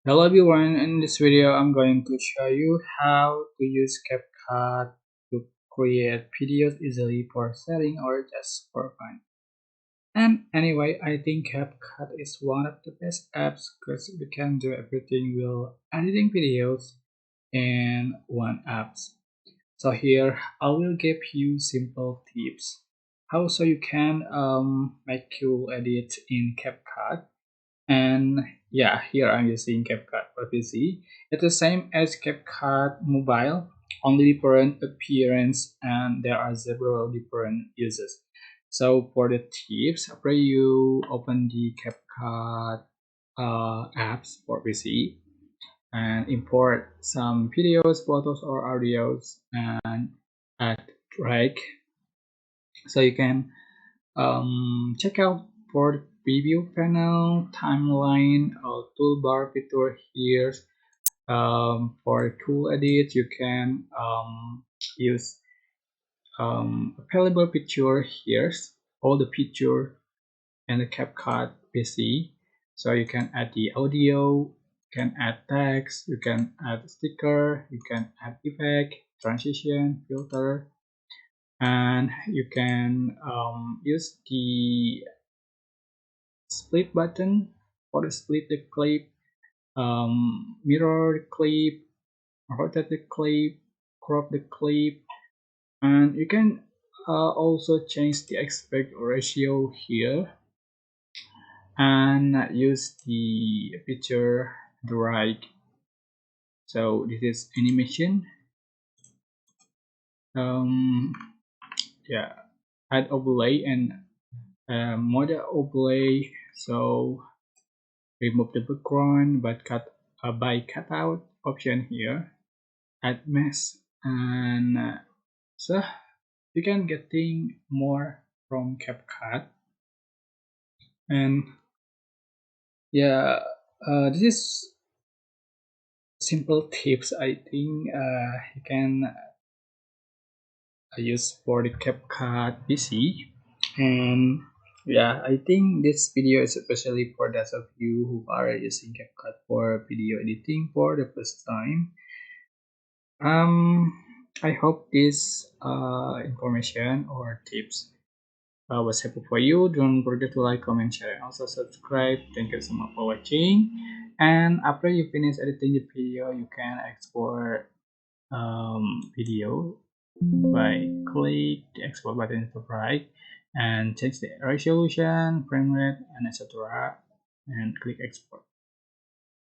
Hello everyone, in this video I'm going to show you how to use CapCut to create videos easily for setting or just for fun. And anyway, I think CapCut is one of the best apps because we can do everything while editing videos in one app. So here I will give you simple tips how so you can make cool edits in CapCut. And yeah, here I'm using CapCut for PC. It's the same as CapCut mobile, only different appearance, and there are several different uses. So for the tips, after you open the CapCut apps for PC and import some videos, photos, or audios and add drag, so you can check out for the preview panel, timeline, or toolbar feature here. For tool edit, you can use available picture here, all the picture and the CapCut PC. So you can add the audio, you can add text, you can add sticker, you can add effect, transition, filter, and you can use the split button for the split the clip, mirror the clip, rotate the clip, crop the clip, and you can also change the aspect ratio here and use the picture drag. So this is animation. um yeah, add overlay and model overlay. So remove the background but cut by cutout option here, add mesh, and so you can getting more from CapCut. And yeah, this is simple tips I think you can use for the CapCut PC. And yeah, I think this video is especially for those of you who are using CapCut for video editing for the first time. I hope this information or tips was helpful for you. Don't forget to like, comment, share, and also subscribe. Thank you so much for watching. And after you finish editing the video, you can export video by click the export button to the right and change the resolution, frame rate, and etc. and click export.